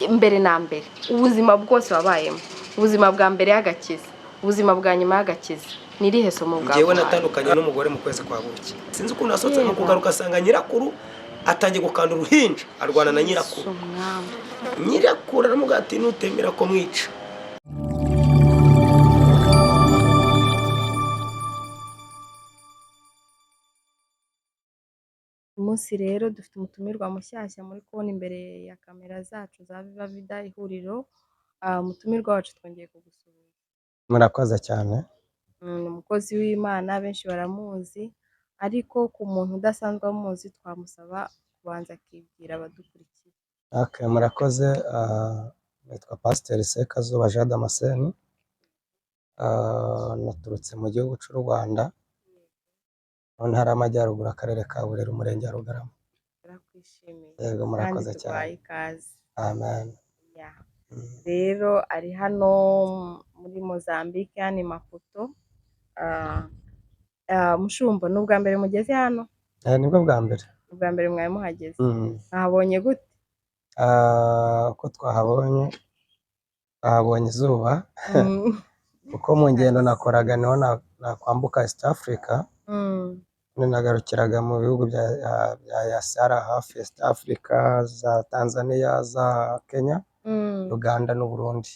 mbere na mbere ubuzima bwose wabayemo, ubuzima bwa mbere y'agakiza, ubuzima bwa nyuma y'agakiza, nirihe somo bwawe? Ngewe natandukanye n'umugore mu kwezi kwa buki, sinzi ukuntu asohotse mu kugaruka asanga nyirakuru atangiye gukanda uruhinja arwana na nyirakuru. Nyirakuru aramubwira ati nutemera ko mwica. Umunsi rero dufite umutumirwa mushyashya muri kubona imbere ya kamera zacu za Viva Vida ihuriro. Umutumirwa wacu twongeye kugusuhuza. Murakoze cyane. Umukozi w'Imana benshi baramuzi, ariko ku muntu udasanzwe amuzi twamusaba kubanza akibwira abadukurikiye. Okay, murakoze. Nitwa Pasiteri Sekazuba Jean Damascene. Naturutse mu gihugu cy'u Rwanda, mu ntara y'Amajyaruguru, akarere ka Burera, umurenge wa Rugarama. Turakwishimiye. Yego, murakoze cyane. Tubaye ikaze. Amen. Rero ari hano muri Mozambique, hano i Maputo. Mushumba, ni ubwa mbere mugeze hano? Nibwo bwa mbere. Ubwa mbere mwari muhageze. Mwahabonye gute? Uko twahabonye izuba kuko mu ngendo nakoraga niho nakwambuka East Africa, nagarukiraga mu bihugu bya Sahara hafi East Africa, za Tanzania, za Kenya, Uganda n'u Burundi.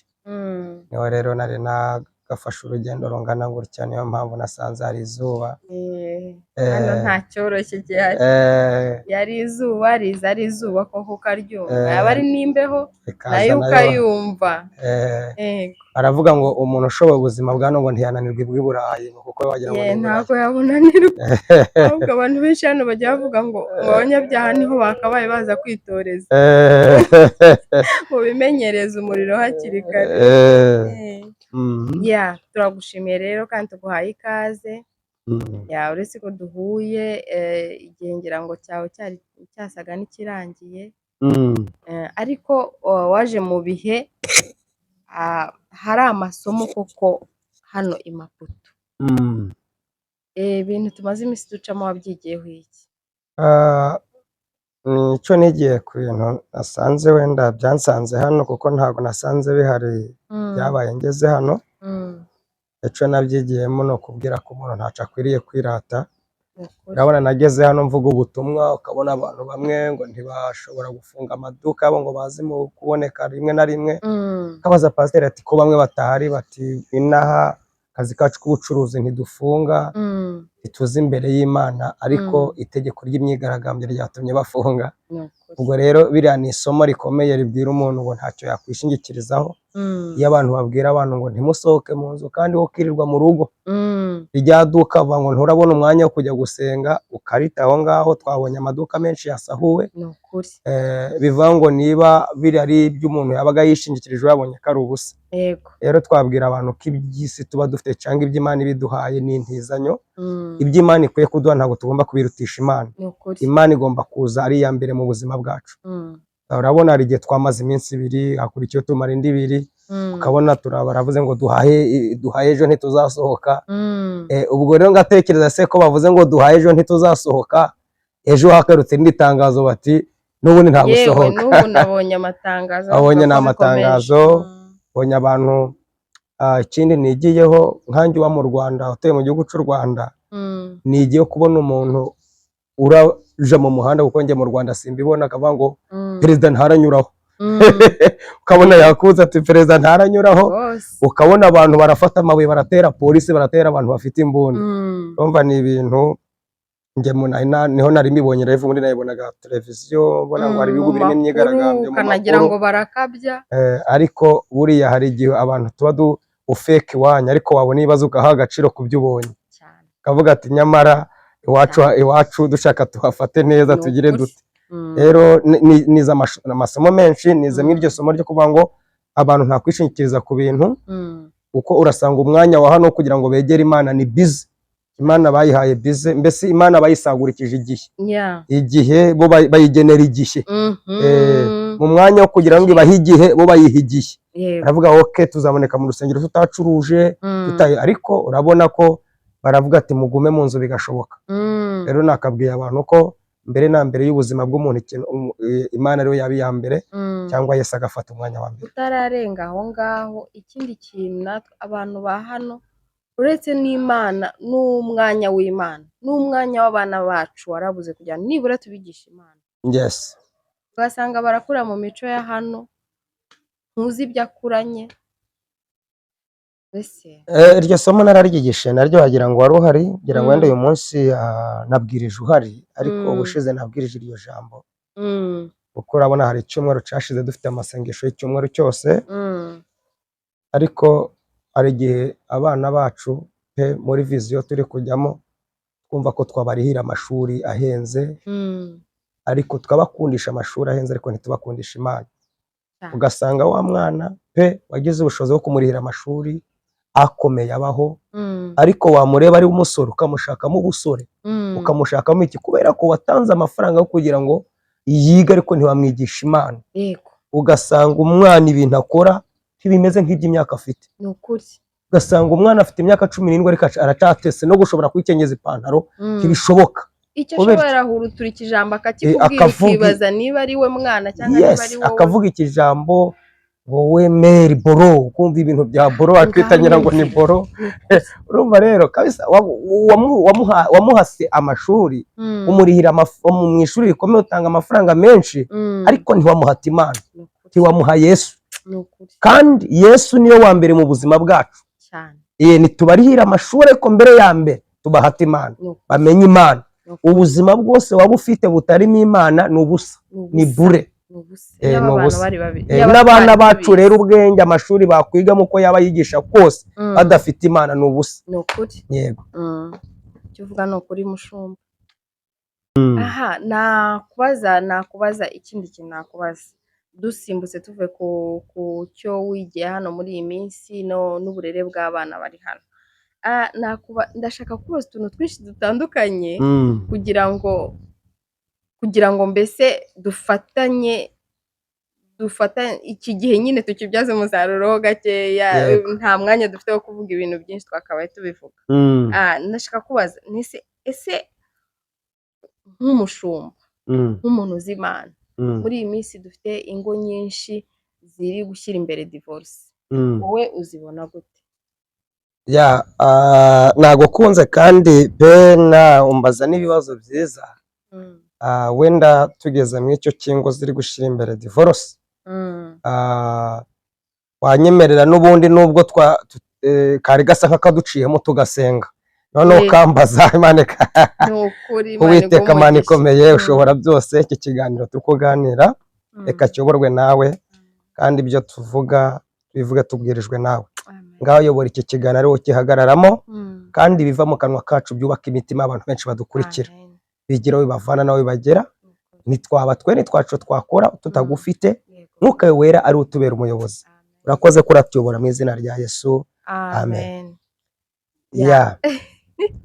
Niho rero nari nagafashe urugendo rungana gutya, niyo mpamvu nasanze hari izuba. Hano nta cyoroshye gihari. Yari izuba riza ari izuba koko ukaryumva, yaba ari n'imbeho nayo ukayumva. Aravuga ngo umuntu ushoboye ubuzima bwa none ngo ntiyananirwa ibw'Iburayi, kuko wagira ngo ntabwo yabunanirwa. Ahubwo abantu benshi hano bajya bavuga ngo abanyabyaha niho bakabaye baza kwitoreza, ngo bimenyereze umuriro hakiri kare. Turagushimiye rero kandi tuguhaye ikaze. Uretse ko duhuye igihe ngira ngo cyawe cyari cyasaga n'ikirangiye, ariko waje mu bihe hari amasomo koko hano i Maputo. Ibintu tumaze iminsi ducamo wabyigiyeho iki? Nicyo nigiye ku bintu nasanze wenda byansanze hano, kuko ntabwo nasanze bihari byabaye ngeze hano. Icyo nabyigiyemo ni ukubwira ko umuntu ntacyo akwiriye kwirata. Urabona nageze hano mvuga ubutumwa, ukabona abantu bamwe ngo ntibashobora gufunga amaduka yabo ngo bazi mu kuboneka rimwe na rimwe. Kabaza pasiteri ati ko bamwe batahari, bati inaha akazi kacu k'ubucuruzi ntidufunga, ituze imbere y'Imana, ariko itegeko ry'imyigaragambyo ryatumye bafunga. Ubwo rero biriya ni isomo rikomeye ribwira umuntu ngo ntacyo yakwishingikirizaho. Iyo abantu babwira abantu ngo ntimusohoke mu nzu kandi wo kirirwa mu rugo, rijyaduka bavuga ngo nturabona umwanya wo kujya gusenga, ukarita aho ngaho. Twabonye amaduka menshi yasahuwe. Bivuga ngo niba biri ari iby'umuntu yabaga yishingikirije yabonye ko ari ubusa. Rero twabwira abantu ko iby'isi tuba dufite cyangwa iby'Imana ibiduhaye ni intizanyo. Iby'Imana ikwiye kuduha ntabwo tugomba kubirutisha Imana. Imana igomba kuza ari iya mbere mu buzima bwacu. Urabona hari igihe twamaze iminsi ibiri, hakurikiyeho tumara indi ibiri, ukabona baravuze ngo duhaye ejo ntituzasohoka. Ubwo rero ngatekereza se ko bavuze ngo duhaye ejo ntituzasohoka, ejo hakarutse indi tangazo bati n'ubundi nta gusohoka. N'ubu nabonye amatangazo. Abonye ni amatangazo, bonye abantu. Ikindi nigiyeho nkanjye uba mu Rwanda, utuye mu gihugu cy'u Rwanda, nigiye kubona umuntu uraje mu muhanda, kuko njye mu Rwanda simbibona, akavuga ngo perezida ntaranyuraho. Ukabona yakuze ati perezida ntaranyuraho. Ukabona abantu barafata amabuye baratera polisi, baratera abantu bafite imbunda. Urumva ni ibintu njye niho nari mbibonye live, muri nayibonaga televiziyo, mbona ngo hari ibihugu birimo imyigaragambyo mu kanagira ngo barakabya. Ariko buriya hari igihe abantu tuba ufeke iwanyu, ariko wabona ibibazo ugaha agaciro ku byo ubonye, ukavuga ati nyamara iwacu dushaka tuhafate neza, tugire dute. Rero nize amasomo menshi, nize mw'iryo somo ryo kuvuga ngo abantu nta kwishingikiriza ku bintu, kuko urasanga umwanya wa hano kugira ngo begere Imana ni busy. Imana bayihaye busy, mbese Imana bayisagurikije igihe bo bayigenera igihe. Mu mwanya wo kugira ngo ibahe igihe bo bayiha igihe. Baravuga okay tuzaboneka mu rusengero tutacuruje, ariko urabona ko baravuga ati mugume mu nzu bigashoboka. Rero nakabwiye abantu ko mbere na mbere y'ubuzima bw'umuntu, Imana ariyo yaba iya mbere cyangwa Yesu agafata umwanya wa mbere. Utararenga aho ngaho, ikindi kintu natwe abantu ba hano uretse n'Imana n'umwanya w'Imana n'umwanya w'abana bacu warabuze kugira nibura tubigisha Imana. Yes. Ugasanga barakura mu mico ya hano, ntuzi ibyo akuranye. Iryo somo nararyigishe naryo wagira ngo wari uhari, ngira ngo wenda uyu munsi nabwirije uhari, ariko ubushize nabwirije iryo jambo. Kuko urabona hari icyumweru cyashize dufite amasengesho y'icyumweru cyose, ariko hari igihe abana bacu muri viziyo turi kujyamo twumva ko twabarihira amashuri ahenze, ariko twabakundisha amashuri ahenze ariko ntitubakundisha Imana. Ugasanga wa mwana wagize ubushobozi bwo kumurihira amashuri akomeye abaho, ariko wamureba ari umusore ukamushakamo ubusore, ukamushakamo iki, kubera ko watanze amafaranga yo kugira ngo yiga ariko ntiwamwigisha Imana. Ugasanga umwana ibintu akora ntibimeze nk'iby'imyaka afite. Ni ukuri. Ugasanga umwana afite imyaka 17 ariko aracyatese no gushobora kwikenyeza ipantaro ntibishoboka. Icyo ashobora hurutura ikijambo akakikubwira ukibaza niba ari we mwana cyangwa niba ari wowe. Akavuga ikijambo wowe Mary Boro, ukumva ibintu bya Boro akitanyira ngo ni Boro. Urumva rero kabisa wamuhase amashuri, umurihira mu ishuri rikomeye utanga amafaranga menshi, ariko ntiwamuhata Imana, ntiwamuha Yesu. Kandi Yesu niyo wa mbere mu buzima bwacu cyane. Nitubarihira amashuri ariko mbere ya mbere tubahata Imana, bamenye Imana. Ubuzima bwose waba ufite butarimo Imana ni ubusa, ni bure. N'abana bacu rero ubwenge amashuri bakwigamo uko yaba yigisha kose badafite Imana ni ubusa. Ni ukuri. Yego. Icyo uvuga ni ukuri mushumba. Aha, nakubaza ikindi kintu nakubaza. Dusimbutse tuve ku cyo wigiye hano muri iyi minsi n'uburere bw'abana bari hano. Ndashaka kubaza utuntu twinshi dutandukanye kugira ngo mbese dufatanye iki gihe nyine tukibyaze umusaruro gakeya, nta mwanya dufite wo kuvuga ibintu byinshi twakabaye tubivuga. Ndashaka kubaza ese nk'umushumba, nk'umuntu uzi Imana, muri iyi minsi dufite ingo nyinshi ziri gushyira imbere divorce, wowe uzibona gute? Ntago kunze kandi umbaza n'ibibazo byiza. Wenda tugeze mu icyo kingo ziri gushyira imbere divorce, wanyemerera n'ubundi nubwo kari gasa nk'akaduciyemo tugasenga, noneho kambaza Imana Uwiteka Imana ikomeye ushobora byose, iki kiganiro tukuganira reka cyoborwe nawe, kandi ibyo tuvuga bivuge tubwirijwe nawe. Ngaho yobora iki kiganiro ariwo kihagararamo, kandi biva mu kanwa kacu byubaka imitima abantu benshi badukurikira, bigira bibavana nawe bagera, nitwaba twe nitwacu twakora tutagufite, Mwuka wera ari utubera umuyobozi. Urakoze kuratuyobora mu izina rya Yesu, amen.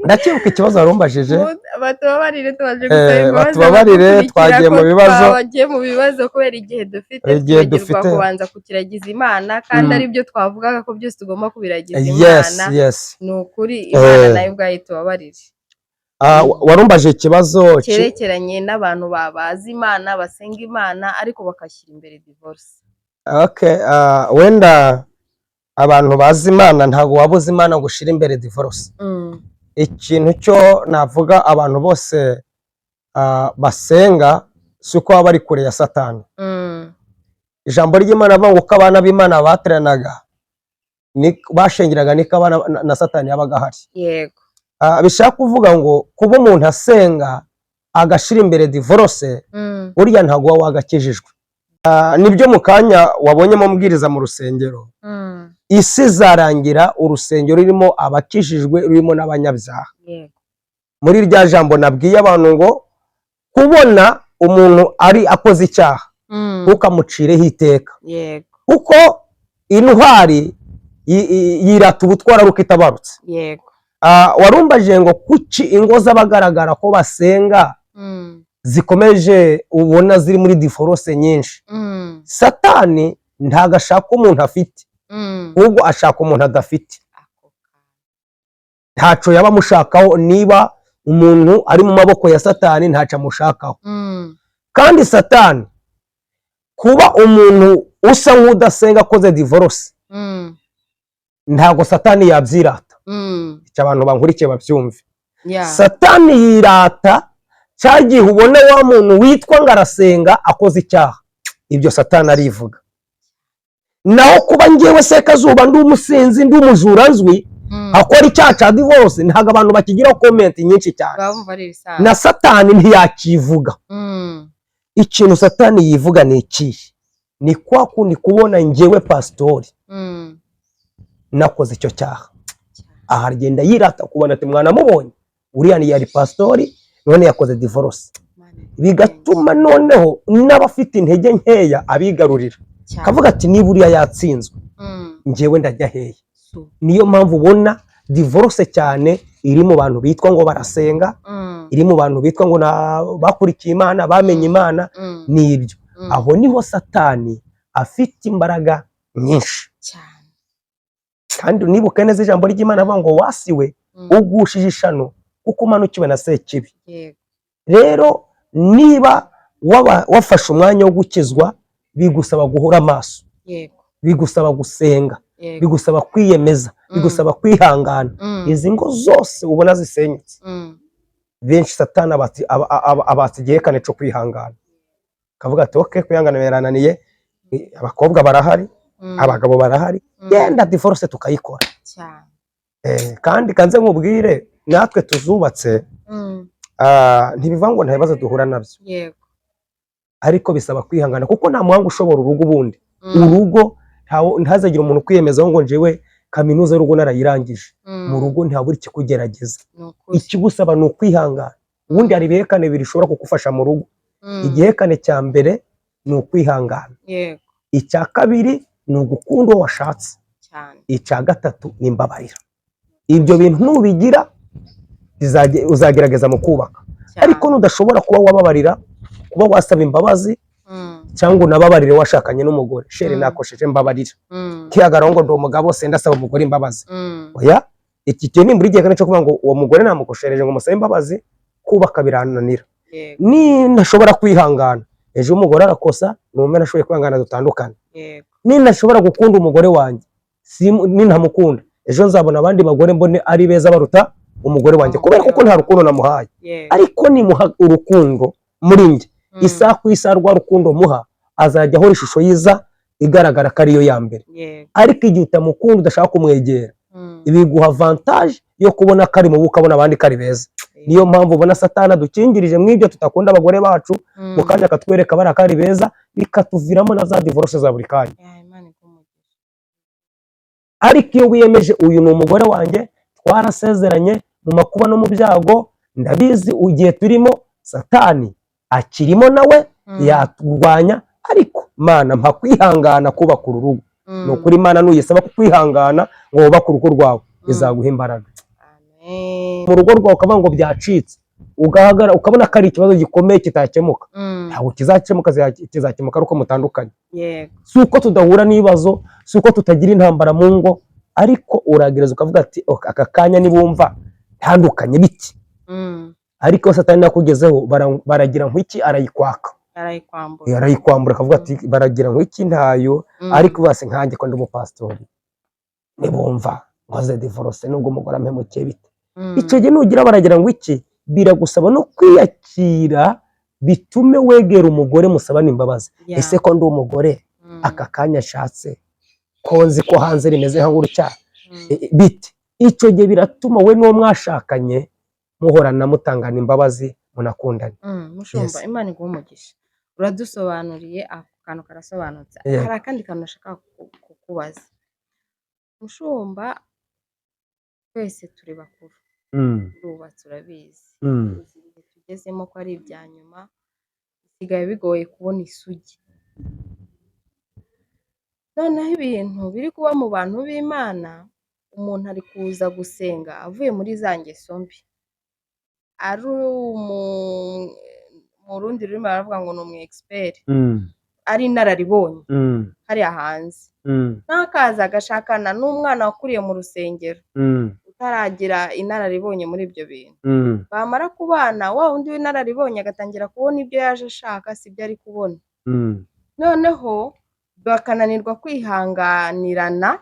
Ndakibuka ikibazo warumbajije. Batubabarire twagiye mu bibazo kubera igihe dufite kubanza kukiragiza Imana, kandi ari byo twavugaga ko byose tugomba kubiragiza Imana. Ni ukuri Imana nayo ubwayo itubabarire. Warumbaje ikibazo cyerekeranye n'abantu babazi Imana, basenga Imana ariko bakashyira imbere divorce. Wenda abantu bazi Imana ntago wabuze Imana gushira imbere divorce. Ikintu cyo navuga abantu bose basenga suko baba bari kure ya Satani. Ijambo ry'Imana avuga ngo abana b'Imana bateranaga bashengeraga niko abana na Satani yabaga hari. Yego. Bishaka kuvuga ngo kuba umuntu asenga agashira imbere divorce, uriya ntago wagakijijwe. Nibyo mu kanya wabonyemo mbwiriza mu rusengero, isi zarangira urusengero rurimo abakijijwe rurimo n'abanyabyaha. Muri rya jambo nabwiye abantu ngo kubona umuntu ari akoze icyaha ukamucireho iteka, kuko intwari yirata ubutwara ruko itabarutse. Warumbaje ngo kuki ingo z'abagaragara ko basenga zikomeje ubona ziri muri divorce nyinshi. Satani ntago ashaka umuntu afite, ubwo ashaka umuntu adafite. Ntaco yaba mushakaho niba umuntu ari mu maboko ya Satani ntaca amushakaho. Kandi Satani kuba umuntu usa nk'udasenga akoze divorce ntago Satani yabyirata. Icyo abantu bankurikiye babyumve. Satani yirata cyagiye ubona wa muntu witwa ngo arasenga akoze icyaha, ibyo Satani arivuga. Naho kuba ngewe Sekazuba ndi umusinzi ndi umujura nzwi akora icyaha cya divorce ntago abantu bakigiraho comment nyinshi cyane, na Satani ntiyakivuga. Ikintu Satani yivuga ni iki? Ni kwa kundi kubona ngewe pastori nakoze icyo cyaha, aha agenda yirata kubona ati mwana mubonye uriya ni yari pastori none yakoze divorce, bigatuma noneho n'abafite intege nkeya abigarurira kavuga ati niba uriya yatsinzwe ngewe ndajya hehe. Niyo mpamvu ubona divorce cyane iri mu bantu bitwa ngo barasenga, iri mu bantu bitwa ngo bakurikiye Imana bamenye Imana. Nibyo aho niho Satani afite imbaraga nyinshi cyane. Kandi nibuke neza ijambo ry'Imana avuga ngo wasiwe ugushije ishano kuko umanukiwe na Sekibi. Rero niba wafashe umwanya wo gukizwa bigusaba guhora amaso, bigusaba gusenga, bigusaba kwiyemeza, bigusaba kwihangana. Izi ngo zose ubona zisenyutse benshi Satani abasigiye kane cyo kwihangana, kavuga ati okay kwihangana birananiye, abakobwa barahari, abagabo barahari, yenda divorce tukayikora cyane. Kandi kanze nkubwire natwe tuzubatse ntibivuga ngo nta bibazo duhura nabyo, ariko bisaba kwihangana kuko nta muhanga ushobora urugo ubundi. Urugo ntazagira umuntu kwiyemezaho ngo njewe kaminuza y'urugo narayirangije. Mu rugo ntaburi kikugerageza, ikigusaba ni ukwihangana. Ubundi hari ibihekane birishobora kugufasha mu rugo. Igihekane cya mbere ni ukwihangana, icya kabiri ni ugukunda uwo washatse, icya gatatu ni imbabarira. Ibyo bintu nubigira uzagerageza mu kubaka. Ariko nudashobora kuba wababarira, kuba wasaba imbabazi cyangwa unababarire washakanye n'umugore, shere nakosheje mbabarira, kiyagaraho ngo ndi umugabo se ndasaba umugore imbabazi, oya. Iki kintu muri gihe cyo kuvuga ngo uwo mugore namukoshereje ngo musabe imbabazi, kubaka birananira. Ni ntashobora kwihangana, ejo umugore arakosa numwe nashoboye kwihangana dutandukana. Ni ntashobora gukunda umugore wanjye, ni ntamukunda, ejo nzabona abandi bagore mbone ari beza baruta umugore wanjye kubera kuko nta rukundo namuhaye. Ariko ni muha urukundo muri nge, isa ku isa rwa rukundo muha azajya aho ishusho yiza igaragara ko ariyo ya mbere. Ariko igihe utamukunda udashaka kumwegera ibiguha avantage yo kubona ko ari mu ukabona abandi ko ari beza. Niyo mpamvu ubona Satani dukingirije mw'ibyo tutakunda abagore bacu mu kanya akatwereka bari akari beza, bikatuviramo na za divorce za buri kanya. Ariko iyo wiyemeje uyu ni umugore wanjye, twarasezeranye mu makuba no mu byago, ndabizi ugiye turimo Satani akirimo nawe yaturwanya, ariko Mana mpa kwihangana kubaka urugo. Ni ukuri Imana nuyisaba kwihangana ngo wubake urugo rwawe izaguha imbaraga. Mu rugo rwawe ukavuga ngo byacitse, ugahagara ukabona ko ari ikibazo gikomeye kitakemuka, ntabwo kizakemuka, kizakemuka uko mutandukanye. Si uko tudahura n'ibibazo, si uko tutagira intambara mu ngo, ariko uragereza ukavuga ati aka kanya nibumva tandukanye biti. Ariko Satani nakugezeho baragira nk'iki arayikwaka, arayikwambura akavuga ati baragira nk'iki ntayo. Ariko base nkanjye ko ndi umupastori nibumva nkoze divorce nubwo umugore ampemukiye bite, icyo gihe nugira baragira ngo iki, biragusaba no kwiyakira bitume wegera umugore musabana imbabazi. Ese ko ndi umugore aka kanya ashatse ko nzi ko hanze rimeze nka gutya bite, icyo gihe biratuma we n'uwo mwashakanye muhorana mutangana imbabazi munakundana. Mushumba Imana iguhe umugisha, uradusobanuriye ako kantu karasobanutse. Hari akandi kantu nashaka kukubaza Mushumba, twese turi bakuru, turubatse urabizi, igihe tugezemo ko ari ibya nyuma, bisigaye bigoye kubona isugi. Noneho ibintu biri kuba mu bantu b'Imana, umuntu ari kuza gusenga avuye muri za ngeso mbi, ari mu rundi rurimi baravuga ngo ni umu expert, ari inararibonye hariya hanze, n'akaza agashakana n'umwana wakuriye mu rusengero, utaragira inararibonye muri ibyo bintu. Bamara kubana wa wundi w'inararibonye agatangira kubona ibyo yaje ashaka si byo ari kubona. Noneho bakananirwa kwihanganirana.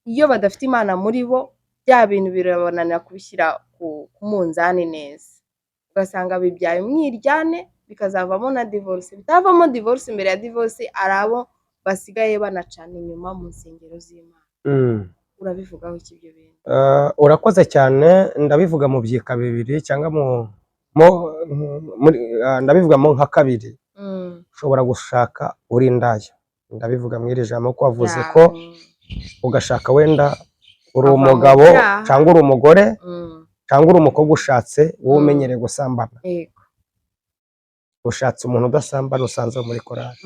Iyo badafite Imana muri bo bya bintu birabananira kubishyira ku munzani neza, ugasanga bibyaye umwiryane bikazavamo na divorce. Bitavamo divorce, imbere ya divorce ari abo basigaye banacana inyuma mu nsengero z'Imana. Urabivugaho iki ibyo bintu? Urakoze cyane. Ndabivuga mu byika bibiri cyangwa ndabivuga mu nka kabiri. Ushobora gushaka uri indaya, ndabivuga mu iri jambo ko wavuze ko ugashaka wenda uri umugabo cyangwa uri umugore cyangwa uri umukobwa ushatse wowe umenyereye gusambana. Ushatse umuntu udasambana usanze muri korali.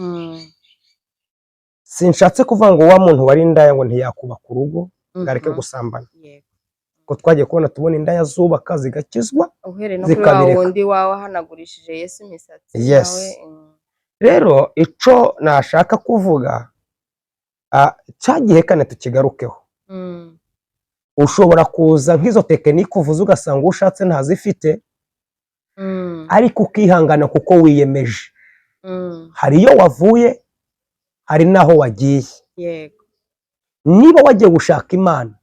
Sinshatse kuvuga ngo wa muntu wari indaya ngo ntiyakubaka urugo ngareke gusambana, ko twagiye kubona tubona indaya zubaka zigakizwa zikabireka. Undi wawe hanagurishije Yesu imisatsi. Yes. Rero ico nashaka kuvuga cyagihe kane tukigarukeho. Ushobora kuza nk'izo tekinike uvuze ugasanga ushatse ntazifite, ariko ukihangana kuko wiyemeje. Hari iyo wavuye, hari naho wagiye. Yego. Niba wagiye gushaka Imana,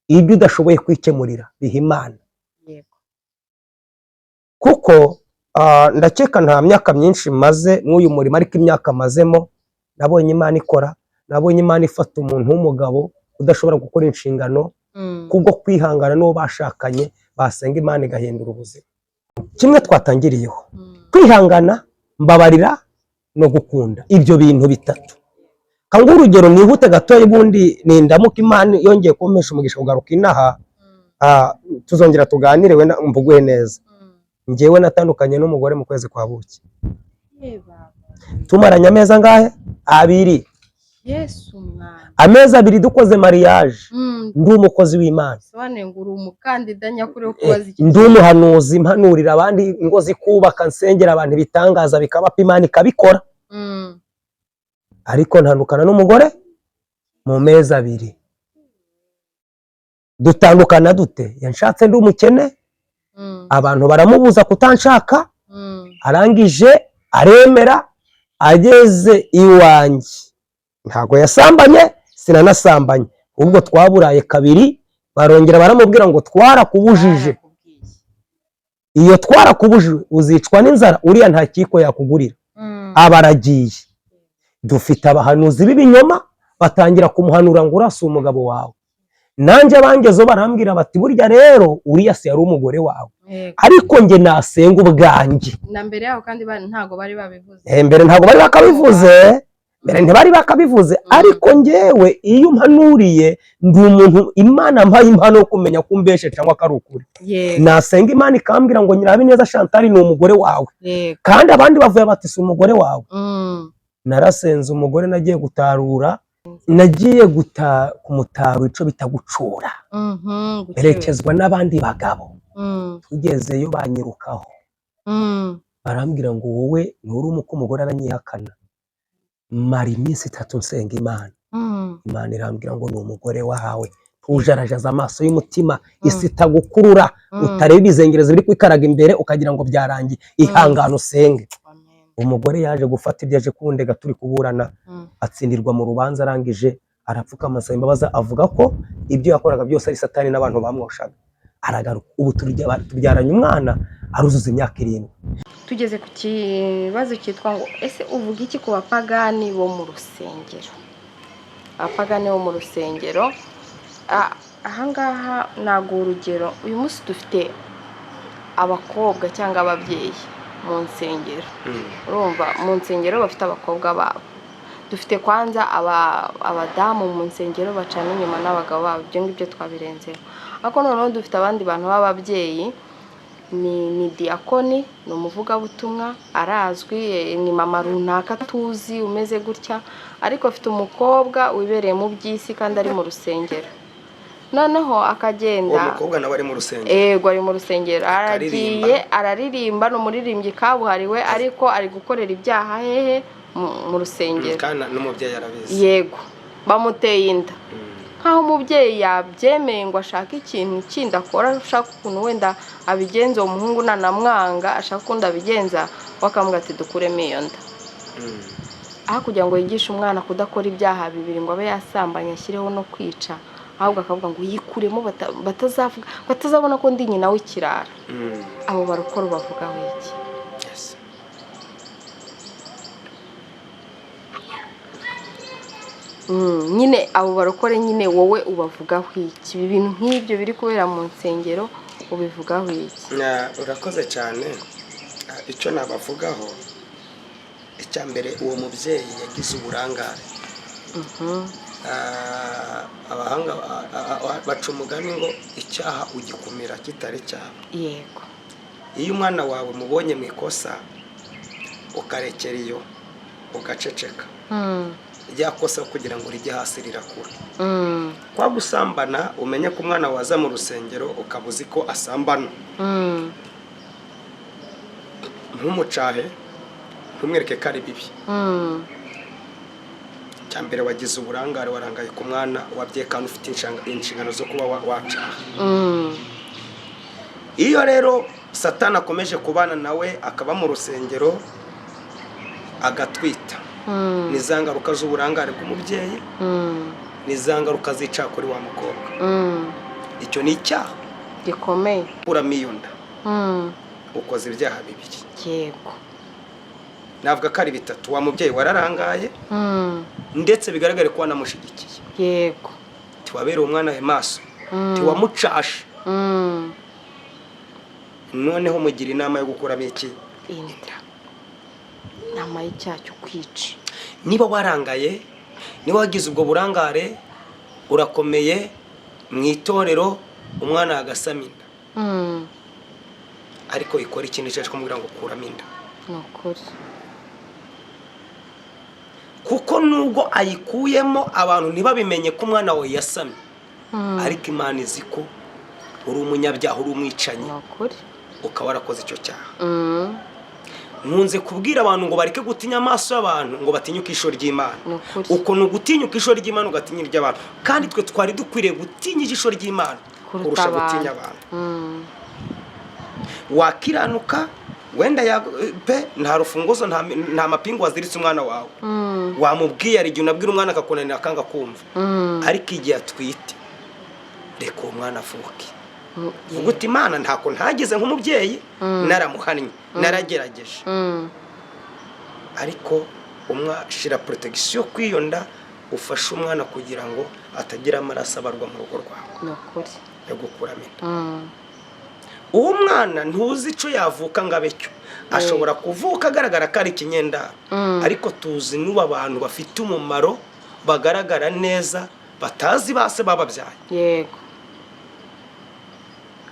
ibyo udashoboye kwikemurira biha Imana. Yego. Kuko ndakeka nta myaka myinshi maze n'uyu murimo, ariko imyaka mazemo nabonye Imana ikora. Nabonye Imana ifata umuntu w'umugabo udashobora gukora inshingano kubwo kwihangana n'uwo bashakanye, basenga Imana igahindura ubuzima. Kimwe twatangiriyeho kwihangana, mbabarira no gukunda, ibyo bintu bitatu. Kanga urugero nihute gatoya, ubundi nindamuka Imana yongeye kumpesha umugisha kugaruka inaha, tuzongera tuganire we mvuguhe neza. Njyewe natandukanye n'umugore mu kwezi kwa buki. Tumaranye amezi angahe? 2. Yesu mwana. Amezi 2 dukoze mariage. Ndi umukozi w'Imana. Sobanure ngo uri umukandida nyakuri wo kubaza iki. Ndi umuhanuzi, impanurira abandi ingo zikubaka, nsengera abantu bitangaza bikabapa Imana ikabikora. Ariko ntandukana n'umugore mu mezi 2. Dutandukana dute? Yanshatse ndi umukene, abantu baramubuza kutanshaka, arangije aremera, ageze iwanjye ntago yasambanye, sinanasambanye, ubwo twaburaye 2. Barongera baramubwira ngo twarakubujije. Iyo twarakubujije uzicwa n'inzara, uriya nta kiko yakugurira. Abaragiye. Dufite abahanuzi b'ibinyoma batangira kumuhanura ngo urasa umugabo wawe. Nanjye abangezo barambwira bati burya rero uriya se yari umugore wawe. Ariko nge nasenga ubwanjye. Na mbere yaho kandi ntago bari babivuze. Mbere ntago bari bakabivuze. Mbere ntibari bakabivuze, ariko ngewe iyo mpanuriye ndi umuntu Imana mpaye impano yo kumenya kumbeshe cyangwa karukuri. Nasenga Imana ikambwira ngo Nyirabineza Chantal ni umugore wawe. Kandi abandi bavuye bati si umugore wawe. Narasenze umugore, nagiye gutarura, nagiye kumutaru ico bitagucura. Berekezwa n'abandi bagabo. Tugezeyo banyirukaho. Barambwira ngo wowe nturi umuko umugore aranyihakana. Mari iminsi 3 nsenga Imana. Imana irambwira ngo ni umugore wawe. Tujarajaza amaso y'umutima, isi itagukurura, utareba izengereza biri kwikaraga imbere ukagira ngo byarangiye. Ihangana usenge. Umugore yaje gufata ibyaje kundega turi kuburana, atsindirwa mu rubanza, arangije arapfukama asaba imbabazi, avuga ko ibyo yakoraga byose ari Satani n'abantu bamwoshaga. Aragaruka, ubu tubyaranye umwana aruzuza imyaka 7. Tugeze ku kibazo cyitwa ngo ese uvuga iki ku bapagani bo mu rusengero? Abapagani bo mu rusengero, ahangaha nago urugero, uyu munsi dufite abakobwa cyangwa ababyeyi mu nsengero. Urumva mu nsengero bafite abakobwa babo. Dufite kwanza abadamu mu nsengero bacana inyuma n'abagabo babo, ibyo ngibyo twabirenzeho. Ariko noneho dufite abandi bantu b'ababyeyi, ni diakoni, ni umuvugabutumwa, arazwi, ni mama runaka tuzi umeze gutya, ariko afite umukobwa wibereye mu by'isi kandi ari mu rusengero. Noneho akagenda, uwo mukobwa nawe ari mu rusengero. Yego, ari mu rusengero, aragiye araririmba, no muririmbyi kabuhariwe, ariko ari gukorera ibyaha hehe mu rusengero. Kana n'umubyeyi arabizi. Yego, bamuteye inda. nk'aho umubyeyi yabyemeye ngo ashaka ikintu kindi akora, ashaka ukuntu wenda abigenza, uwo muhungu nanamwanga ashaka ukuntu abigenza, bakamuga ati dukuremo iyo nda. Aho kugira ngo yigishe umwana kudakora ibyaha bibiri ngo abe yasambanya ashyireho no kwica, ahubwo akavuga ngo yikuremo batazabona ko ndi nyina w'ikirara. Abo barokora bavugaho iki? Nyine abo barokore nyine wowe ubavugaho iki? Ibi bintu nk'ibyo biri kubera mu nsengero ubivugaho iki? Urakoze cyane. Icyo nabavugaho, icya mbere uwo mubyeyi yagize uburangare. Abahanga baca umugani ngo icyaha ugikumira kitari cyaha. Yego. Iyo umwana wawe mubonye mu ikosa ukarekera iyo ugaceceka, rya kosa kugira ngo rijye hasi rirakura. Kwa gusambana umenye ko umwana waza mu rusengero ukabuzi ko asambana, ntumucahe, ntumwereke ko ari bibi. Cyambere wagize uburangare, warangaye ku mwana wabye kandi ufite inshingano zo kuba wacaha. Iyo rero Satani akomeje kubana nawe akaba mu rusengero agatwita, nizangaruka z'uburangare bw'umubyeyi, nizangaruka zica kuri wa mukobwa. Icyo ni icyaha gikomeye. Uramiyunda ukoze ibyaha bibiri. Yego. Navuga ko ari bitatu. Wa mubyeyi wararangaye, ndetse bigaragare ko wanamushigikiye. Yego. Tiwabera umwana we maso, tiwamucashe. Noneho mugira inama yo gukuramo iki? Inda. Inama y'icyaha cyo kwica. Niba warangaye, niba wagize ubwo burangare, urakomeye mu itorero, umwana agasama inda, ariko ikora ikintu cyaje kumubwira ngo kuramo inda. Nukuri. Kuko nubwo ayikuyemo abantu ntibabimenye ko umwana we yasamye, ariko Imana izi ko uri umunyabyaha, uri umwicanyi, ukaba warakoze icyo cyaha. Nkunze kubwira abantu ngo bareke gutinya amaso y'abantu, ngo batinyuke ijisho ry'Imana. Uko ni ugutinyuka ijisho ry'Imana ugatinya iry'abantu, kandi twe twari dukwiriye gutinya ijisho ry'Imana kurusha gutinya abantu. Wakiranuka wenda nta rufunguzo, nta mapingu waziritse umwana wawe, wamubwiye ari igihe unabwira umwana akakunanira akanga kumva, ariko igihe atwite reka uwo mwana avuke. Vuga uti Imana ntako ntagize nk'umubyeyi, naramuhannye, naragerageje, ariko umwashira protection kwiyonda, ufashe umwana kugira ngo atagira amaraso abarwa mu rugo rwawe yo gukuramo inda. Uwo mwana ntuzi icyo yavuka ngo abe cyo, ashobora kuvuka agaragara ko ari ikinyendaro, ariko tuzi n'ubu abantu bafite umumaro, bagaragara neza, batazi base bababyaye. Yego.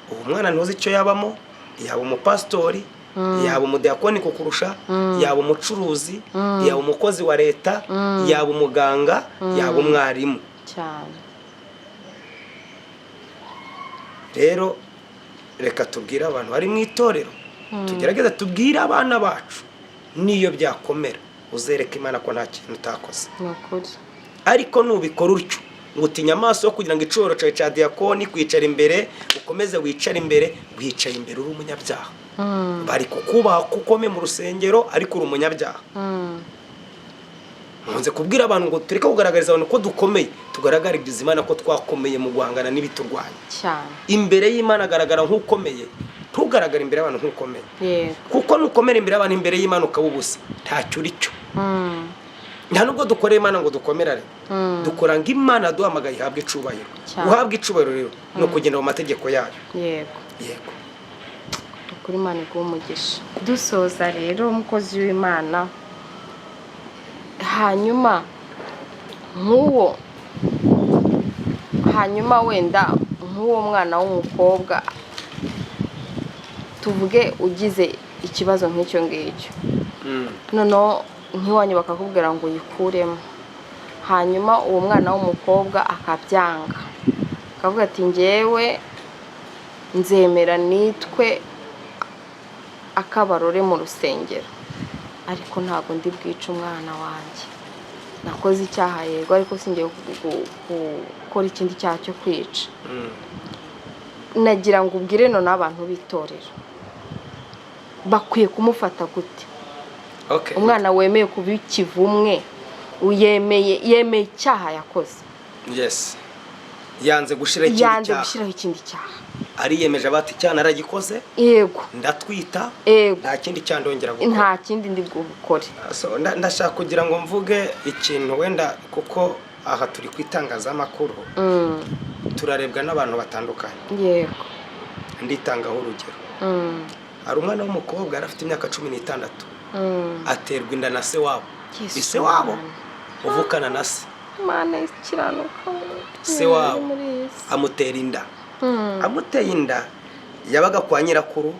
Uwo mwana ntuzi icyo yabamo, yaba umupasitori, yaba umudiyakoni kukurusha, yaba umucuruzi, yaba umukozi wa leta, yaba umuganga, yaba umwarimu cyane. Rero reka tubwire abantu bari mu itorero, tugerageza tubwire abana bacu, niyo byakomera uzereka Imana ko nta kintu utakoze. Ariko nubikora utyo ngo utinya amaso kugira ngo icoro cyawe cya diyakoni kwicara imbere, ukomeze wicara imbere, wicaye imbere uri umunyabyaha. Bari kukubaha kukome mu rusengero, ariko uri umunyabyaha. Nkunze kubwira abantu ngo tureke kugaragariza abantu ko dukomeye, tugaragariza Imana ko twakomeye mu guhangana n'ibiturwanya cyane. Imbere y'Imana agaragara nk'ukomeye, tugaragara imbere y'abantu nk'ukomeye. Kuko nukomera imbere y'abantu, imbere y'Imana ukaba ubusa, ntacyo uri cyo. Nta nubwo dukoreye Imana ngo dukomerare, dukora ngo Imana duhamagaye ihabwe icubahiro. Guhabwa icubahiro rero ni ukugenda mu mategeko yayo. Yego. Dukuri Imana iguhe umugisha. Dusoza rero umukozi w'Imana, hanyuma wenda nk'uwo mwana w'umukobwa, tuvuge ugize ikibazo nk'icyo ngicyo, noneho nk'iwanyu bakakubwira ngo uyikuremo, hanyuma uwo mwana w'umukobwa akabyanga, akavuga ati njyewe nzemera nitwe akabarore mu rusengero, ariko ntabwo ndi bwice umwana wanjye, nakoze icyaha yego ariko singiye gukora ikindi cyaha cyo kwica. Nagira ngo ubwire none abantu bitorera bakwiye kumufata gute? Umwana wemeye kuba ikivumwe, yemeye icyaha yakoze. Yes, yanze gushiraho ikindi cyaha, ariyemeje bati cyane aragikoze, yego ndatwita, nta kindi cyandongera gukora, nta kindi ndi bukore. So ndashaka kugira ngo mvuge ikintu wenda kuko aha turi kwitangazamakuru, turarebwa n'abantu batandukanye. Yego, nditangaho urugero. Hari umwana w'umukobwa afite imyaka 16, aterwa inda na se wabo. Ise wabo uvukana na se, Imana ikiranuka, se wabo amutera inda. Amuteye inda yabaga kwa nyirakuru.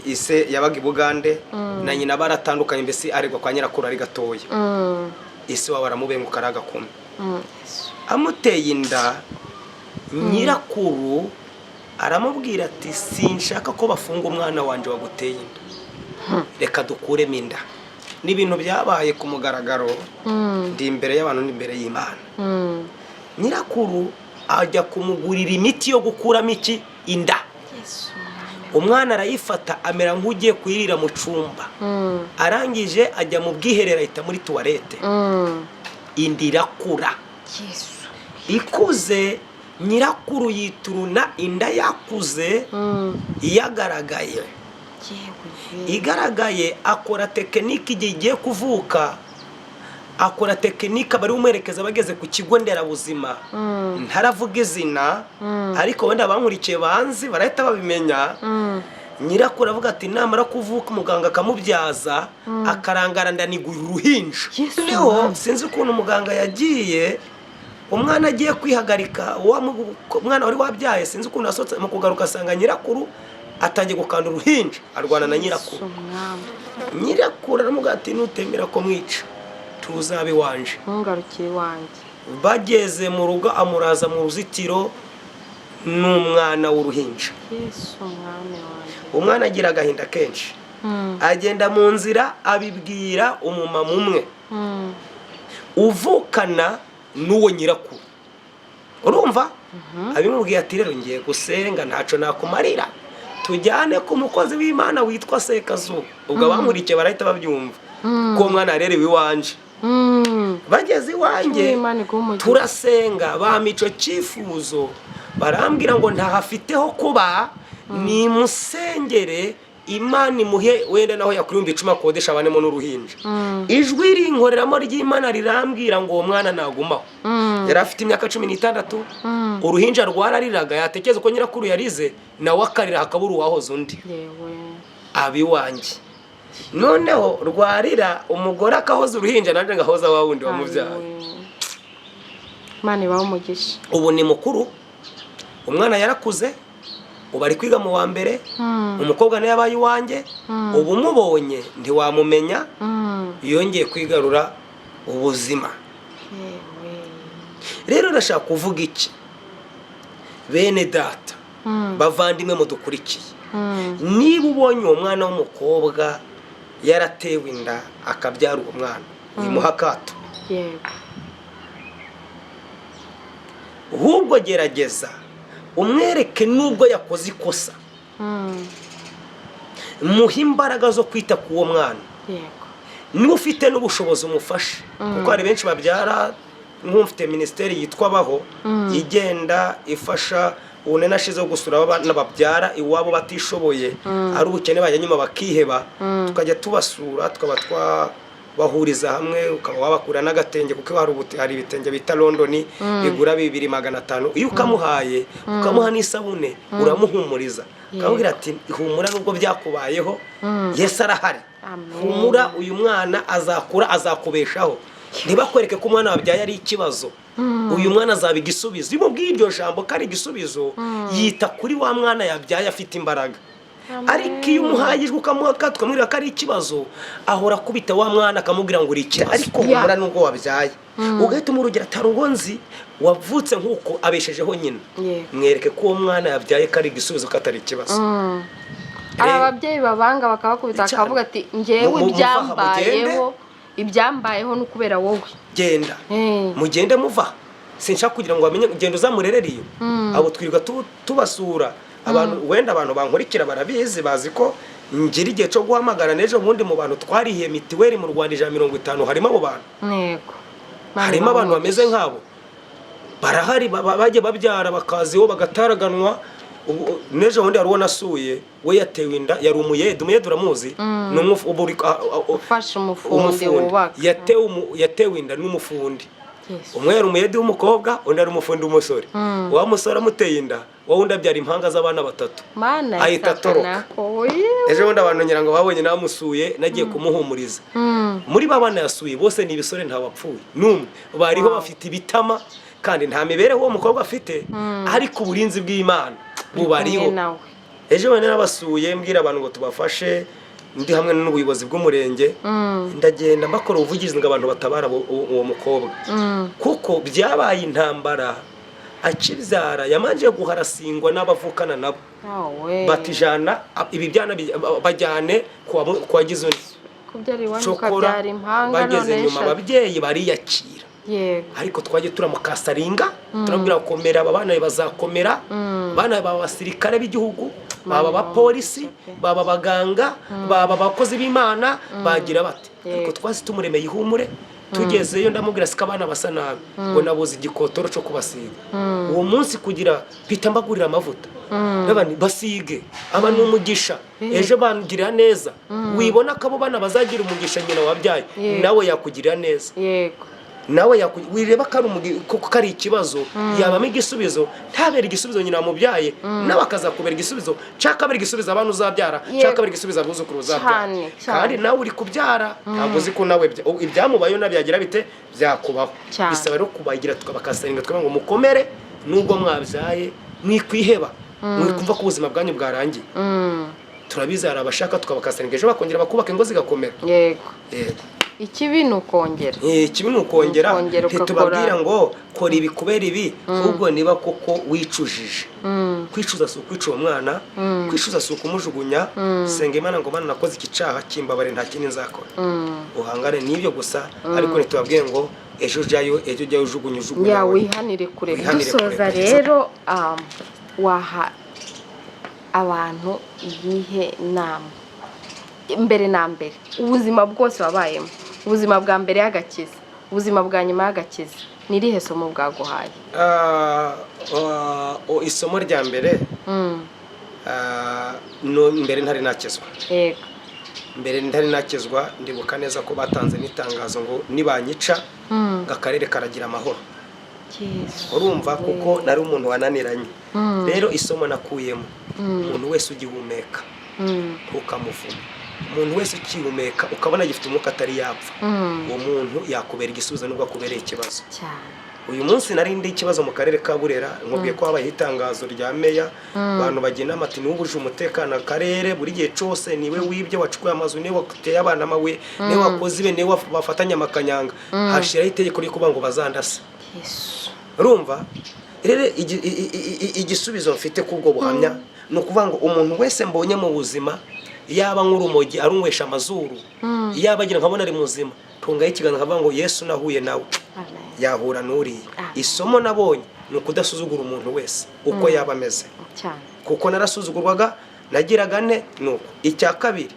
Ise yabaga i Bugande, na nyina baratandukanye, mbese aregwa kwa nyirakuru ari gatoya. Ise wabo aramubenguka aragakumi. Amuteye inda, nyirakuru aramubwira ati sinshaka ko bafunga umwana wanje waguteye inda, reka dukuremo inda. N'ibintu byabaye ku mugaragaro, ndi imbere y'abantu n'imbere y'Imana. Nyirakuru ajya kumugurira imiti yo gukuramo iki inda. Umwana arayifata amera nk'ugiye kuyirira mu cyumba, arangije ajya mu bwiherero ahita muri toilette. Inda irakura, ikuze. Nyirakuru yituruna inda yakuze, yagaragaye. Igaragaye akora tekinike igihe igiye kuvuka, akora tekinike bari umwerekeza bageze ku kigo nderabuzima. Ntaravuga izina ariko wenda bankurikiye banzi barahita babimenya. Nyirakuru avuga ati namara kuvuka umuganga akamubyaza akarangara ndaniguye uruhinja. Leo sinzi ukuntu umuganga yagiye, umwana agiye kwihagarika, umwana wari wabyaye sinzi ukuntu asotse mu kugaruka asanga nyirakuru atangiye gukanda uruhinja, arwana na nyirakuru. Nyirakuru aramubwira ati nutemera ko mwica tuzabe wanje, ntungarukire wanje. Bageze mu rugo amuraza mu ruzitiro n'umwana w'uruhinja. Umwana agira agahinda kenshi, agenda mu nzira abibwira umumama umwe uvukana n'uwo nyirakuru. Urumva? Abimubwiye ati rero ngiye gusenga ntaco nakumarira, tujyane ku mukozi w'Imana witwa Sekazuba. Ubwo bankurikiye barahita babyumva ko umwana arerewe iwanje. Bageze iwanjye turasenga, bamico cyifuzo, barambwira ngo ntahafiteho kuba, ni musengere Imana imuhe wenda naho yakurumba 10 akodesha abanemo n'uruhinja. Ijwi rinkoreramo ry'Imana rirambwira ngo uwo mwana nagumaho. Yari afite imyaka 16, uruhinja rwarariraga, yatekeze ko nyirakuru yarize nawe akarira hakabura uwahoze undi. Abi wanje noneho rwarira umugore akahoza uruhinja nanje ngahoza wa wundi wamuvyaye. Imana ibaho umugisha. Ubu ni mukuru, umwana yarakuze, ubu ari kwiga mu wa mbere. Umukobwa naye yabaye iwanjye, ubu mubonye ntiwamumenya, yongeye kwigarura ubuzima. Rero ndashaka kuvuga iki, bene data bavandimwe mudukurikiye, niba ubonye uwo mwana w'umukobwa yaratewe inda akabyara uwo mwana, wimuha akato. Ahubwo gerageza umwereke nubwo yakoze ikosa, muhe imbaraga zo kwita ku uwo mwana. Niba ufite n'ubushobozi umufashe, kuko hari benshi babyara nk'ufite ministeri yitwa Baho, igenda ifasha ubone nashize gusura abana babyara iwabo batishoboye, ari ubukene bajya nyuma bakiheba, tukajya tubasura tukaba bahuriza hamwe, ukaba wabakura n'agatenge kuko hari ibitenge bita London bigura 2500. Iyo ukamuhaye ukamuha n'isabune uramuhumuriza, ukamubwira ati humura nubwo byakubayeho, Yesu arahari. Humura, uyu mwana azakura azakubeshaho. Ntibakwereke ko umwana wabyaye ari ikibazo, uyu mwana azaba igisubizo. Iyo mubwiye iryo jambo kari igisubizo, yita kuri wa mwana yabyaye afite imbaraga. Ariko iyo umuhagije ukamuha tukamwira ko ari ikibazo, ahora kubita wa mwana akamubwira ngo urikira, ariko humura nubwo wabyaye. Ugahita umurugera tarugonzi wavutse nkuko abeshejeho nyina. Mwereke ko uwo mwana yabyaye kari igisubizo katari ikibazo. Ababyeyi babanga bakabakubita akavuga ati ngewe ibyambayeho ibyambayeho n'ukubera wowe genda mugende muva sinshaka kugira ngo bamenye genda uzamurerere iyo abo twirirwa tubasura abantu wenda abantu bankurikira barabizi bazi ko ngira igihe cyo guhamagara n'ejo bundi mu bantu twarihiye mitiweli mu Rwanda 150 harimo abo bantu yego harimo abantu bameze nk'abo barahari bajye babyara bakaziho bagataraganwa n'ejo bundi hari uwo nasuye we yatewe inda yari umuyede uramuzi ufasha umufundi wubaka yatewe inda n'umufundi umwe yari umuyede w'umukobwa undi ari umufundi w'umusore wa musore amuteye inda wowe undi abyara impanga z'abana 3 ahita atoroka ejo bundi abantu ngira ngo babonye namusuye nagiye kumuhumuriza muri babana yasuye bose ni ibisore nta wapfuye numwe bariho bafite ibitama kandi nta mibereho uwo mukobwa afite ariko uburinzi bw'Imana bubariho ejo bundi nabasuye mbwira abantu ngo tubafashe ndi hamwe n'ubuyobozi bw'umurenge ndagenda mbakora ubuvugizi ngo abantu batabara uwo mukobwa kuko byabaye intambara akibyara yamanje guharasingwa n'abavukana nabo batijana ibi byana bajyane kwa Gizoni kubyari wanyu kabyara impanga bageze nyuma ababyeyi bariyakira ariko twaje turamukasaringa turabwira komera abana bazakomera bana b'abasirikare b'igihugu baba abapolisi baba abaganga baba abakozi b'Imana bagira bati ariko twasi tumuremeye ihumure tugezeyo ndamubwira sika abana basa nabi ngo nabuze igikotoro cyo kubasiga uwo munsi kugira pita mbagurira amavuta n'abandi basige aba n'umugisha ejo bangira neza wibona kabo bana bazagira umugisha nyina wabyaye nawe yakugirira neza yego nawe wireba kuko kari ikibazo yabamo igisubizo ntabera igisubizo nyina mubyaye nawe akazakubera igisubizo cyakabera igisubizo abantu uzabyara cyakabera igisubizo abuzukuru uzabyara kandi nawe uri kubyara ntabwo uzi ko nawe ibyamubayo nabyagira bite byakubaho bisaba rero kubagira tukabakasaringa twaba ngo mukomere nubwo mwabyaye mwikwiheba mwikumva ko ubuzima bwanyu bwarangiye turabizara abashaka tukabakasaringa ejo bakongera bakubaka ingo zigakomera yego ikibi nukongera tubabwira ngo kora ibi kubera ibi ahubwo niba koko wicujije kwicuza si ukwica uwo mwana kwicuza si ukumujugunya senga Imana ngo Mana nakoze iki cyaha kimbabare nta kindi nzakora uhangane n'ibyo gusa ariko ntitubabwiye ngo ejo jyayo ujugunya ya wihanire kure dusoza rero waha abantu iyihe nama mbere na mbere ubuzima bwose wabayemo ubuzima bwa mbere y'agakiza ubuzima bwa nyuma y'agakiza nirihe somo bwaguhaye isomo rya mbere mbere ntari nakizwa yego mbere ntari nakizwa ndibuka neza ko batanze n'itangazo ngo nibanyica akarere karagira amahoro urumva kuko nari umuntu wananiranye rero isomo nakuyemo umuntu wese ugihumeka ntukamuvune umuntu wese ukihumeka ukabona gifite umwuka atari yapfa uwo muntu yakubera igisubizo nubwo akubereye ikibazo uyu munsi narindi ikibazo mu karere ka Burera nkubwiye ko habaye itangazo rya meya abantu bagena amati n'ubuje umutekano akarere buri gihe cyose niwe wibye wacukuye amazu niwe wateye abana amawe niwe wakoze ibe niwe bafatanya amakanyanga hashiraho itegeko ryo kuba ngo bazandasa urumva rero igisubizo mfite kubwo buhamya no kuvuga ngo umuntu wese mbonye mu buzima yaba nk'urumogi arunywesha amazuru yaba agira nkabona ari muzima tungaye ikiganza kavuga ngo Yesu nahuye nawe yahura n'uriye isomo nabonye ni ukudasuzugura umuntu wese uko yaba ameze kuko narasuzugurwaga nagiraga nuko icya kabiri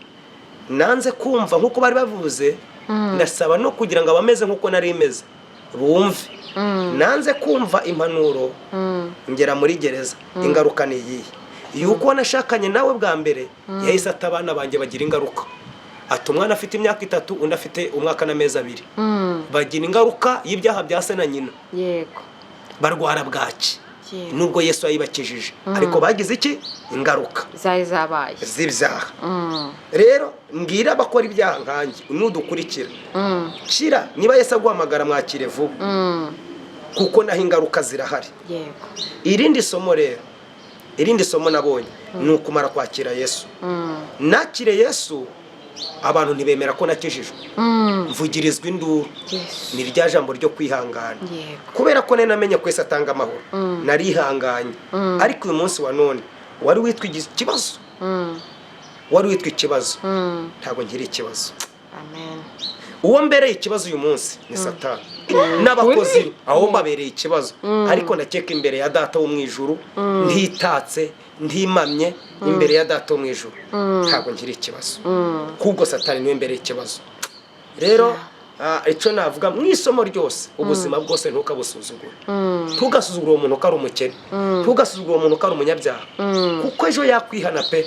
nanze kumva nkuko bari bavuze ndasaba no kugira ngo abameze nkuko nari imeze bumve nanze kumva impanuro ngera muri gereza ingaruka ni iyi yuko nashakanye nawe bwa mbere yahise atabana banjye bagira ingaruka ati umwana afite imyaka 3 undi afite umwaka n'amezi 2 bagira ingaruka y'ibyaha bya se na nyina yego barwara bwaki nubwo Yesu yayibakijije ariko bagize iki ingaruka zabaye z'ibyaha rero mbwira bakora ibyaha nkanjye nudukurikira kira niba Yesu aguhamagara mwakire vuba kuko naho ingaruka zirahari yego irindi somo nabonye ni ukumara kwakira Yesu nakire Yesu abantu ntibemera ko nakijijwe mvugirizwa induru ni rya jambo ryo kwihangana kubera ko namenye ko Yesu atanga amahoro narihanganye ariko uyu munsi wa none wari witwa ikibazo ntabwo ngira ikibazo amen uwo mbereye ikibazo uyu munsi ni Satani n'abakozi aho babereye ikibazo, ariko ndakeka imbere ya data wo mu ijuru ntitatse ntimamye imbere ya data wo mu ijuru ntabwo ngira ikibazo, kubwo Satani niwe mbereye ikibazo. Rero icyo navuga mu isomo ryose, ubuzima bwose ntukabusuzugure, ntugasuzugure uwo muntu ko ari umukene, ntugasuzugure uwo muntu ko ari umunyabyaha, kuko ejo yakwihana pe.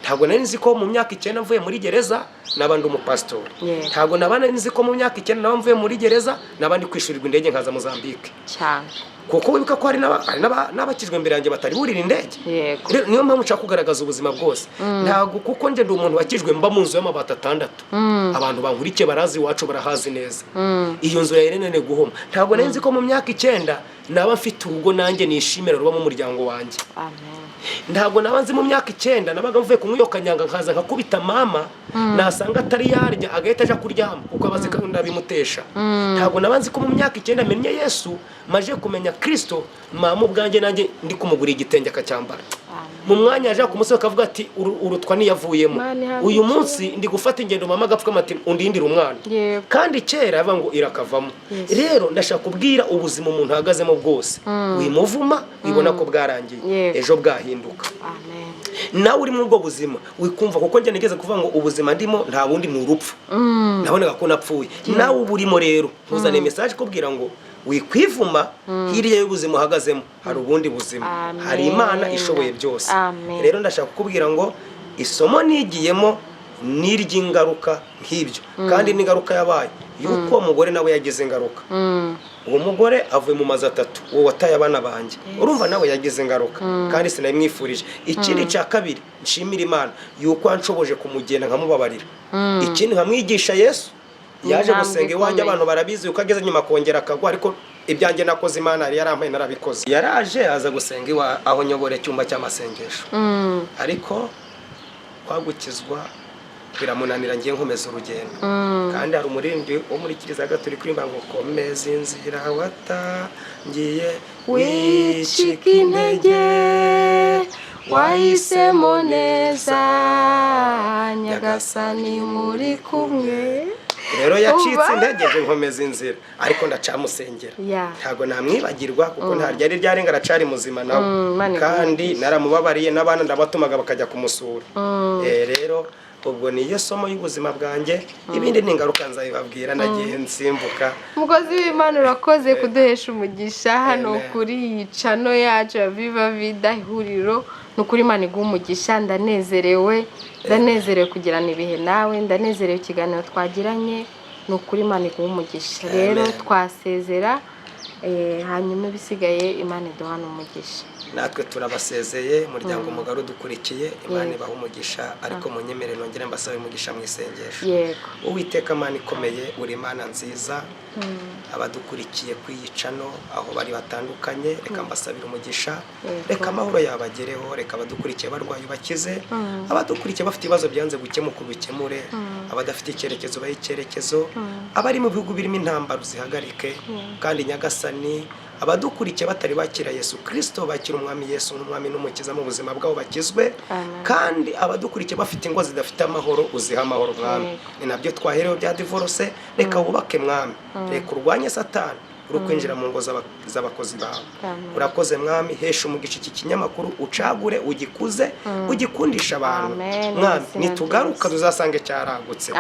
Ntabwo nari nzi ko mu myaka 9 mvuye muri gereza nabandi umupasitori, ntabwo nabandi nzi ko mu myaka 9 naba mvuye muri gereza nabandi kwishurirwa indege nkaza Mozambique cyane, kuko wibuka ko hari n'abakijwe imbere yanjye batari burira indege. Niyo mpamvu nshaka kugaragaza ubuzima bwose, ntabwo kuko nje ndi umuntu wakijwe mba mu nzu y'amabati 6, abantu bankurikiye barazi iwacu barahazi neza, iyo nzu ya Irene guhoma. Ntabwo nari nzi ko mu myaka 9 naba mfite urugo nanjye nishimira ruba mu muryango wanjye. Ntabwo nabanze mu myaka 9 nabaga mvuye kumwiyo kanyanga nkaza nkakubita mama, nasanga atari yarya agahita aja kuryama kuko abaze ko ndabimutesha. Ntabwo nabanze ko mu myaka 9 menye Yesu, maje kumenya Kristo, mama ubwanjye nanjye ndi kumugura igitenge akacyambara. Mu mwanya aje kumusoka akavuga ati urutwa niyavuyemo, uyu munsi ndi gufata ingendo mama agapfuka mati undindira umwana, kandi kera yava ngo irakavamo. Rero ndashaka kubwira ubuzima umuntu ahagazemo bwose, wimuvuma wibona ko bwarangiye ejo bwahinduka. Nawe uri mu bwo buzima wikumva, kuko njye nigeze kuvuga ngo ubuzima ndimo nta bundi ni urupfu, naboneka ko napfuye. Nawe uburimo rero ntuzane message kubwira ngo wikwivuma, hirya y'ubuzima uhagazemo hari ubundi buzima, hari Imana ishoboye byose. Rero ndashaka kukubwira ngo isomo nigiyemo n'iry'ingaruka nk'ibyo, kandi n'ingaruka yabaye yuko umugore nawe yagize ingaruka. Uwo mugore avuye mu mazi 3, uwo wataye abana banjye, urumva nawe yagize ingaruka, kandi sinabimwifurije. Ikindi cya kabiri nshimira Imana yuko anshoboje kumugenda nkamubabarira. Ikindi nkamwigisha Yesu, yaje gusenga iwanjye, abantu barabizi yuko ageze nyuma kongera akagwa, ariko ibyanjye nakoze Imana yari yarampaye narabikoze. Yaraje aza gusenga iwa aho nyobore cyumba cy'amasengesho, ariko kwagukizwa biramunanira ngiye nkomeza urugendo. Kandi hari umuririmbyi wo muri Kiliziya Gatolika urimba ngo komeza inzira watangiye wicika intege, wahisemo neza Nyagasani muri kumwe. Rero yacitse intege je nkomeza inzira, ariko ndacamusengera. Ntago namwibagirwa kuko nta ryari ryarenga aracari muzima nawe, kandi naramubabariye n'abana ndabatumaga bakajya kumusura. Rero ubwo niyo somo y'ubuzima bwanjye, ibindi n'ingaruka nzabibabwira nagiye nsimbuka. Umukozi w'Imana urakoze kuduhesha umugisha hano kuri channel yacu ya Viva Vida ihuriro. Nukuri Imana iguha umugisha, ndanezerewe kugirana ibihe nawe, ndanezerewe ikiganiro twagiranye. Nukuri Imana iguha umugisha. Rero twasezera, hanyuma ibisigaye Imana iduhana umugisha. Natwe turabasezeye umuryango mugari udukurikiye, Imana ibaha umugisha, ariko munyemere nongere mbasabe umugisha mu isengesho. Uwiteka Imana ikomeye, uri Imana nziza, abadukurikiye kwiyicano aho bari batandukanye, reka mbasabira umugisha, reka amahoro yabagereho, reka abadukurikiye barwaye bakize, abadukurikiye bafite ibibazo byanze gukemuka ubikemure, abadafite icyerekezo bahe icyerekezo, abari mu bihugu birimo intambara zihagarike, kandi Nyagasani abadukurikiye batari bakira Yesu Kristo bakira umwami Yesu n'umwami n'umukiza mu buzima bwabo bakizwe. Kandi abadukurikiye bafite ingo zidafite amahoro uziha amahoro mwami, ni nabyo twaherewe bya divorce. Reka wubake mwami, reka urwanye Satani uri kwinjira mu ngo z'abakozi bawe. Urakoze mwami, hesha umugisha iki kinyamakuru, ucagure ugikuze ugikundisha abantu mwami, nitugaruka tuzasange cyaragutse.